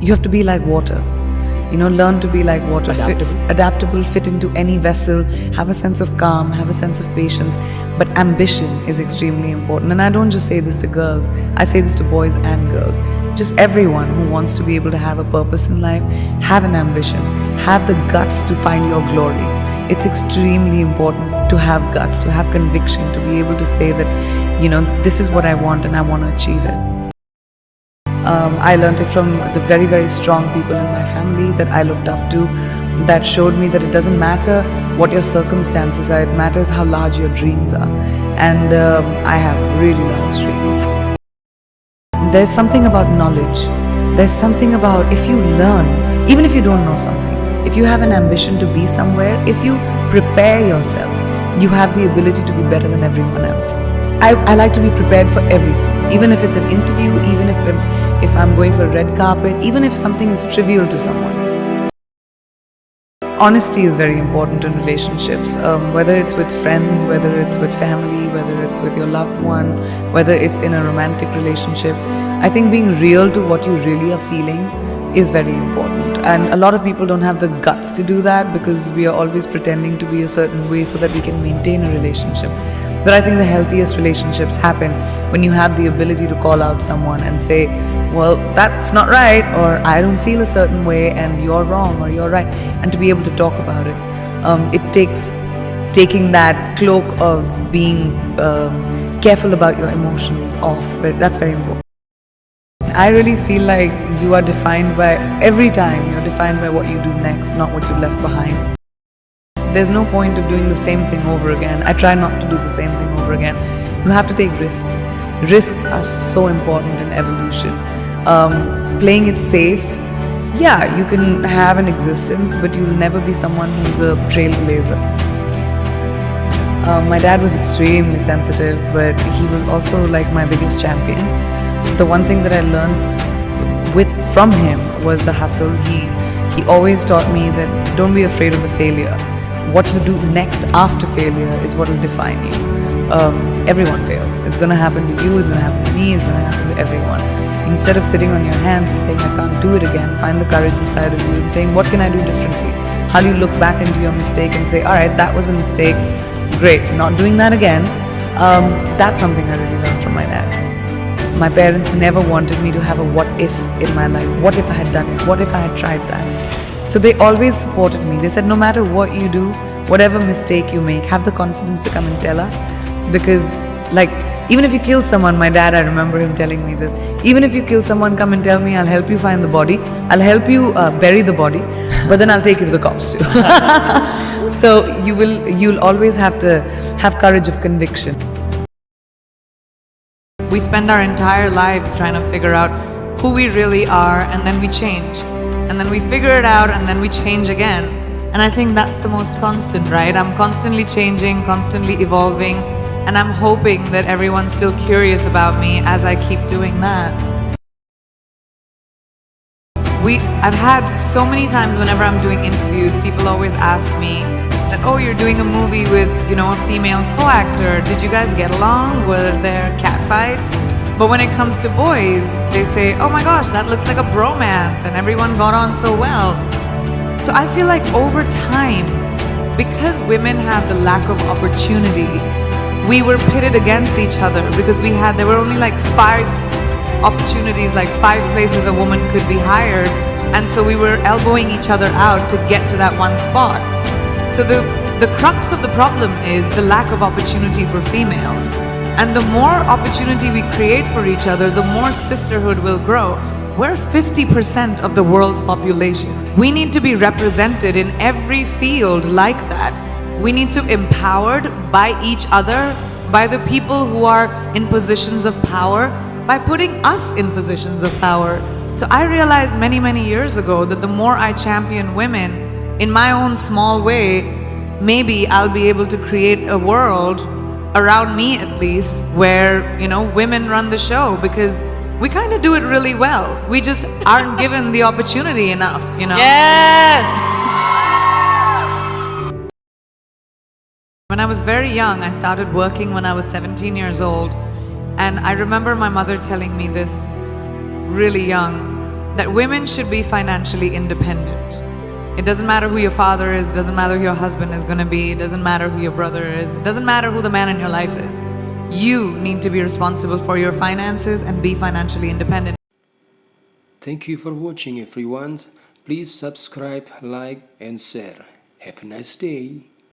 you have to be like water. Learn to be like water, adaptable, fit into any vessel, have a sense of calm, have a sense of patience. But ambition is extremely important. And I don't just say this to girls, I say this to boys and girls. Just everyone who wants to be able to have a purpose in life, have an ambition, have the guts to find your glory. It's extremely important to have guts, to have conviction, to be able to say that, this is what I want and I want to achieve it. I learned it from the very, very strong people in my family that I looked up to, that showed me that it doesn't matter what your circumstances are, it matters how large your dreams are. And I have really large dreams. There's something about knowledge. There's something about if you learn, even if you don't know something, if you have an ambition to be somewhere, if you prepare yourself, you have the ability to be better than everyone else. I like to be prepared for everything, even if it's an interview, even if I'm going for a red carpet, even if something is trivial to someone. Honesty is very important in relationships, whether it's with friends, whether it's with family, whether it's with your loved one, whether it's in a romantic relationship. I think being real to what you really are feeling is very important. And a lot of people don't have the guts to do that because we are always pretending to be a certain way so that we can maintain a relationship. But I think the healthiest relationships happen when you have the ability to call out someone and say, well, that's not right, or I don't feel a certain way and you're wrong or you're right, and to be able to talk about it. It takes taking that cloak of being careful about your emotions off, but that's very important. I really feel like you are defined by, every time you're defined by what you do next, not what you left behind. There's no point of doing the same thing over again. I try not to do the same thing over again. You have to take risks. Risks are so important in evolution. Playing it safe, yeah, you can have an existence, but you'll never be someone who's a trailblazer. My dad was extremely sensitive, but he was also like my biggest champion. The one thing that I learned from him was the hustle. He always taught me that don't be afraid of the failure. What you do next after failure is what will define you. Everyone fails. It's going to happen to you, it's going to happen to me, it's going to happen to everyone. Instead of sitting on your hands and saying, I can't do it again, find the courage inside of you and saying, what can I do differently? How do you look back into your mistake and say, all right, that was a mistake, great, not doing that again. That's something I really learned from my dad. My parents never wanted me to have a what if in my life. What if I had done it? What if I had tried that? So they always supported me. They said, no matter what you do, whatever mistake you make, have the confidence to come and tell us. Because even if you kill someone, my dad, I remember him telling me this, even if you kill someone, come and tell me, I'll help you find the body. I'll help you bury the body, but then I'll take you to the cops too. So you'll always have to have courage of conviction. We spend our entire lives trying to figure out who we really are, and then we change. And then we figure it out, and then we change again. And I think that's the most constant, right? I'm constantly changing, constantly evolving, and I'm hoping that everyone's still curious about me as I keep doing that. I've had so many times whenever I'm doing interviews, people always ask me that, oh, you're doing a movie with, a female co-actor. Did you guys get along? Were there catfights? But when it comes to boys, they say, oh my gosh, that looks like a bromance and everyone got on so well. So I feel like over time, because women had the lack of opportunity, we were pitted against each other because there were only like 5 opportunities, like 5 places a woman could be hired. And so we were elbowing each other out to get to that one spot. So the crux of the problem is the lack of opportunity for females. And the more opportunity we create for each other, the more sisterhood will grow. We're 50% of the world's population. We need to be represented in every field like that. We need to be empowered by each other, by the people who are in positions of power, by putting us in positions of power. So I realized many, many years ago that the more I champion women in my own small way, maybe I'll be able to create a world around me at least, where, women run the show, because we kind of do it really well. We just aren't given the opportunity enough, Yes! When I was very young, I started working when I was 17 years old. And I remember my mother telling me this really young, that women should be financially independent. It doesn't matter who your father is, it doesn't matter who your husband is going to be, it doesn't matter who your brother is, it doesn't matter who the man in your life is. You need to be responsible for your finances and be financially independent. Thank you for watching, everyone. Please subscribe, like and share. Have a nice day.